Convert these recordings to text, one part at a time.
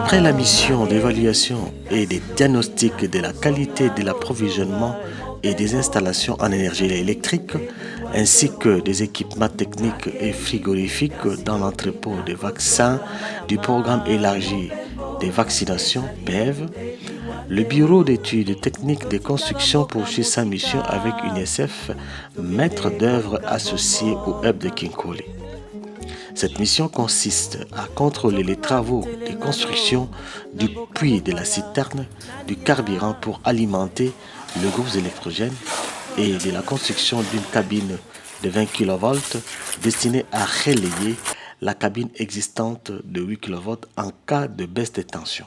Après la mission d'évaluation et des diagnostics de la qualité de l'approvisionnement et des installations en énergie électrique, ainsi que des équipements techniques et frigorifiques dans l'entrepôt des vaccins du programme élargi des vaccinations PEV, le Bureau d'études techniques de construction poursuit sa mission avec UNICEF, maître d'œuvre associé au hub de Kinkole. Cette mission consiste à contrôler les travaux de construction du puits de la citerne, du carburant pour alimenter le groupe électrogène et de la construction d'une cabine de 20 kV destinée à relayer la cabine existante de 8 kV en cas de baisse de tension.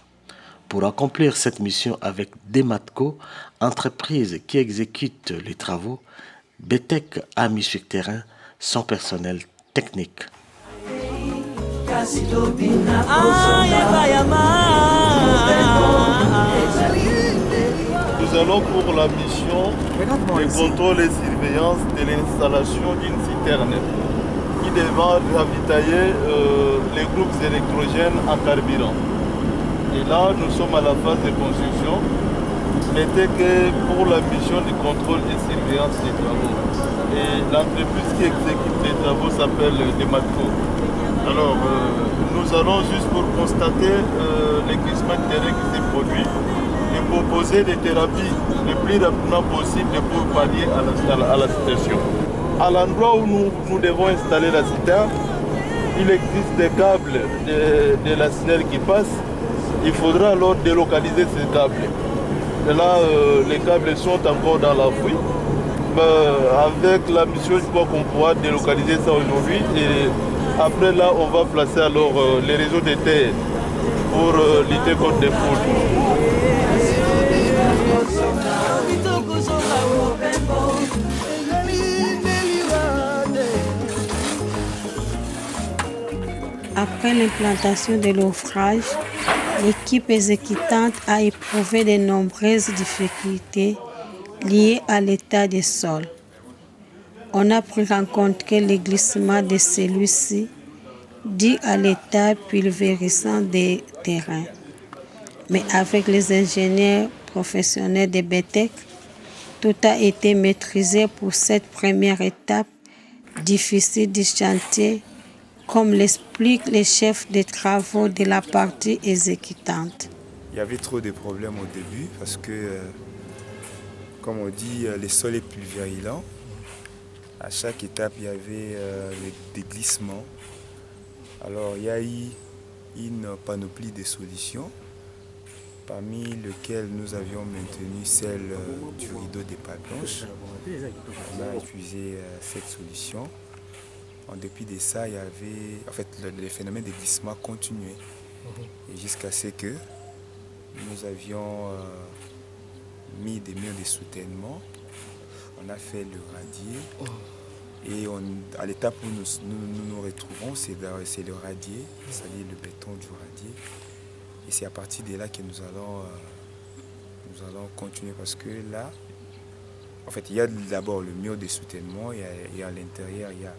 Pour accomplir cette mission avec Dematco, entreprise qui exécute les travaux, BTEC a mis sur terrain son personnel technique. Nous allons pour la mission de contrôle et surveillance de l'installation d'une citerne qui devra ravitailler les groupes électrogènes en carburant. Et là, nous sommes à la phase de construction. Mettez que pour la mission de contrôle et surveillance des travaux. Et l'entreprise qui exécute les travaux s'appelle Dematco. Alors, nous allons juste pour constater les glissements de terrain qui s'est produit et proposer des thérapies le plus rapidement possible pour pallier à la situation. À l'endroit où nous devons installer la citerne, il existe des câbles de la citerne qui passent. Il faudra alors délocaliser ces câbles. Et là, les câbles sont encore dans la fouille. Avec la mission, je crois qu'on pourra délocaliser ça aujourd'hui. Et après là, on va placer alors les réseaux de terre pour lutter contre des foules. Après l'implantation de l'ouvrage, l'équipe exécutante a éprouvé de nombreuses difficultés liées à l'état des sols. On a pris en compte que le glissement de celui-ci dû à l'état pulvérisant des terrains. Mais avec les ingénieurs professionnels de BTEC, tout a été maîtrisé pour cette première étape difficile du chantier, comme l'explique le chef des travaux de la partie exécutante. Il y avait trop de problèmes au début parce que, comme on dit, le sol est pulvérisant. À chaque étape, il y avait des glissements. Alors, il y a eu une panoplie de solutions, parmi lesquelles nous avions maintenu celle du rideau des pales blanches. On a utilisé cette solution. En dépit de ça, il y avait, le phénomène de glissement continuait. Et jusqu'à ce que nous avions mis des murs de soutènement, on a fait le radier. Et à l'étape où nous retrouvons, c'est le radier, c'est-à-dire le béton du radier. Et c'est à partir de là que nous allons continuer parce que là, en fait, il y a d'abord le mur de soutènement et à l'intérieur, il y a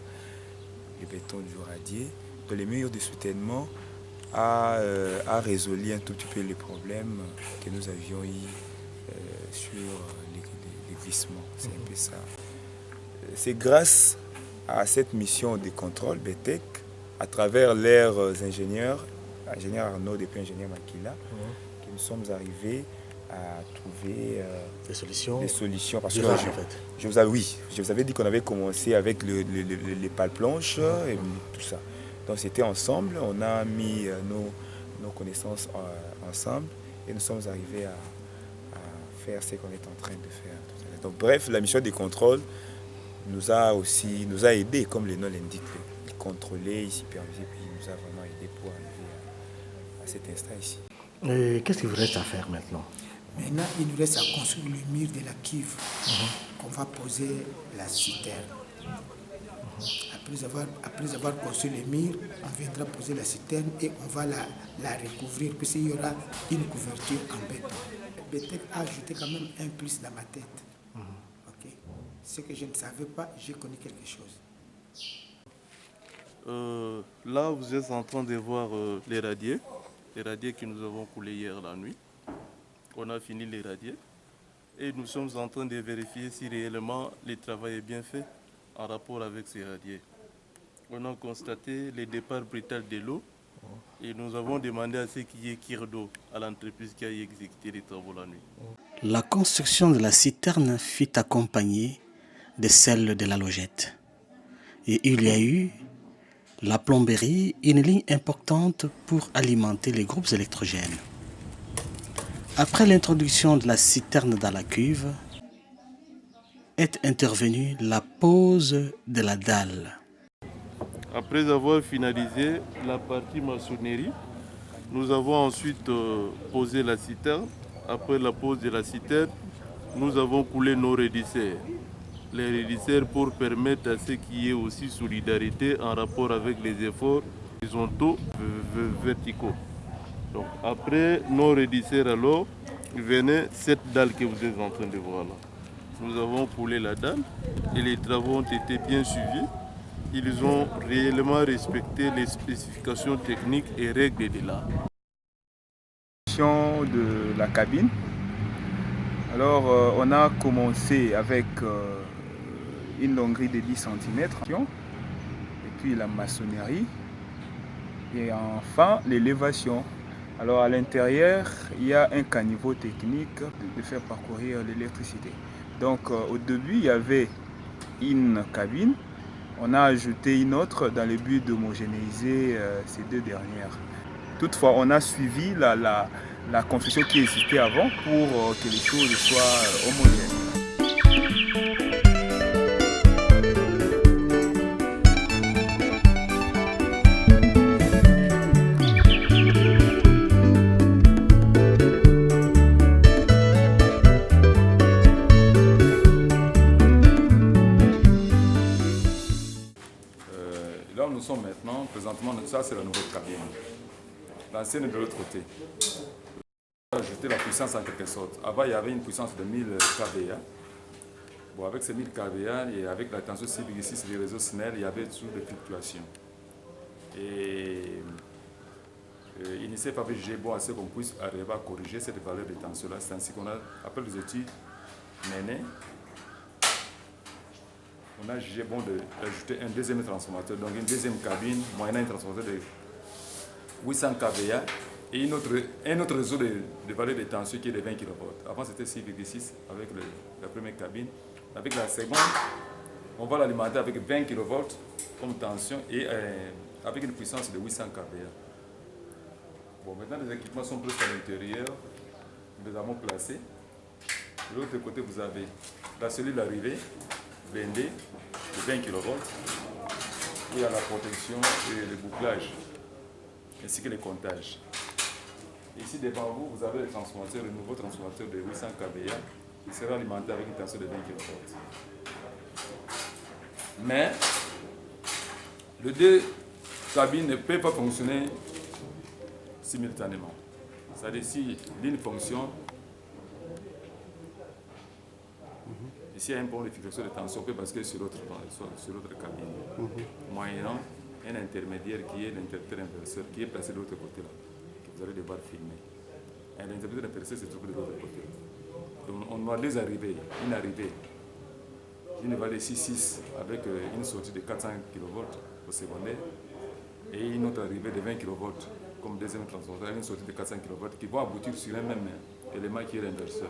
le béton du radier. Donc, le mur de soutènement a résolu un tout petit peu les problèmes que nous avions eu sur les glissements. C'est un peu ça. C'est grâce à cette mission de contrôle BTEC, à travers leurs ingénieurs Arnaud et puis ingénieur Makila, que nous sommes arrivés à trouver des solutions parce que je vous avais dit qu'on avait commencé avec les pales planches et tout ça. Donc c'était ensemble, on a mis nos connaissances ensemble et nous sommes arrivés à faire ce qu'on est en train de faire. Donc bref, la mission de contrôle nous a aidé, comme le nom l'indique, contrôler, superviser, puis il nous a vraiment aidé pour arriver à cet instant ici. Et qu'est-ce qu'il vous reste à faire maintenant? Maintenant, il nous reste à construire le mur de la cuve qu'on va poser la citerne. Après avoir construit le mur, on viendra poser la citerne et on va la recouvrir puisqu'il y aura une couverture en béton. BTEC a ajouté quand même un plus dans ma tête. Okay. Ce que je ne savais pas, j'ai connu quelque chose. Là, vous êtes en train de voir les radiers. les radiers que nous avons coulés hier la nuit. On a fini les radiers et nous sommes en train de vérifier si réellement le travail est bien fait en rapport avec ces radiers. On a constaté le départ brutal de l'eau et nous avons demandé à ce qu'il y ait tir d'eau à l'entreprise qui a exécuté les travaux la nuit. La construction de la citerne fut accompagnée de celle de la logette. Et il y a eu la plomberie, une ligne importante pour alimenter les groupes électrogènes. Après l'introduction de la citerne dans la cuve, est intervenue la pose de la dalle. Après avoir finalisé la partie maçonnerie, nous avons ensuite posé la citerne. Après la pose de la citerne, nous avons coulé nos rédisseurs. Les rédisseurs pour permettre à ce qu'il y ait aussi solidarité en rapport avec les efforts horizontaux verticaux. Donc après nos rédisseurs alors, venait cette dalle que vous êtes en train de voir là. Nous avons coulé la dalle et les travaux ont été bien suivis. Ils ont réellement respecté les spécifications techniques et règles de l'art. De la cabine. Alors on a commencé avec une longueur de 10 cm et puis la maçonnerie et enfin l'élévation. Alors à l'intérieur il y a un caniveau technique de faire parcourir l'électricité. Donc au début il y avait une cabine, on a ajouté une autre dans le but d'homogénéiser ces deux dernières. Toutefois on a suivi la construction qui existait avant pour que les choses soient homogènes. Là où nous sommes maintenant, présentement, ça c'est la nouvelle cabine. L'ancienne est de l'autre côté. On a ajouté la puissance en quelque sorte. Avant, il y avait une puissance de 1000 kVA. Bon, avec ces 1000 kVA et avec la tension civique ici sur les réseaux SNEL, il y avait toujours des fluctuations. Et il ne s'est pas jugé bon assez qu'on puisse arriver à corriger cette valeur de tension-là. C'est ainsi qu'on a, après les études menées, on a jugé bon d'ajouter un deuxième transformateur, donc une deuxième cabine, moyennant un transformateur de 800 kVA et un autre réseau de valeur de tension qui est de 20 kV. Avant c'était 6,6 avec la première cabine. Avec la seconde, on va l'alimenter avec 20 kV comme tension et avec une puissance de 800 kVA. Bon, maintenant les équipements sont presque à l'intérieur, nous les avons placés. De l'autre côté, vous avez la cellule d'arrivée, blindée de 20 kV, où il y a la protection et le bouclage, ainsi que les comptages. Ici devant vous, vous avez le nouveau transformateur de 800 kVA qui sera alimenté avec une tension de 20 kV. Mais les deux cabines ne peuvent pas fonctionner simultanément. C'est-à-dire si l'une fonctionne, ici il y a un point de fixation de tension, on peut basculer sur l'autre cabine, moyennant un intermédiaire qui est l'interrupteur inverseur qui est placé de l'autre côté là, que vous allez devoir filmer. Et l'interrupteur inverseur se trouve de l'autre côté. Donc on a deux arrivées, une arrivée, une valeur 6,6 avec une sortie de 400 kV au secondaire et une autre arrivée de 20 kV comme deuxième transformateur, une sortie de 400 kV qui vont aboutir sur un même élément qui est l'inverseur.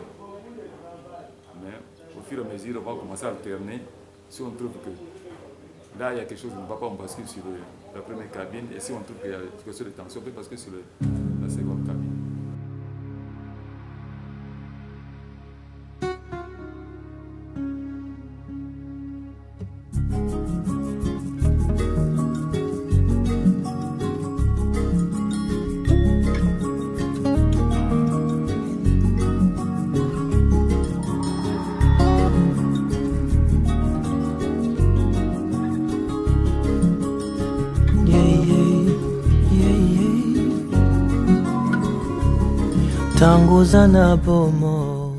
Mais au fur et à mesure, on va commencer à alterner. Si on trouve que là, il y a quelque chose qui ne va pas, on bascule sur la première cabine. Et si on trouve qu'il y a quelque chose de tension, on peut basculer sur la seconde cabine. Tangu zana bomo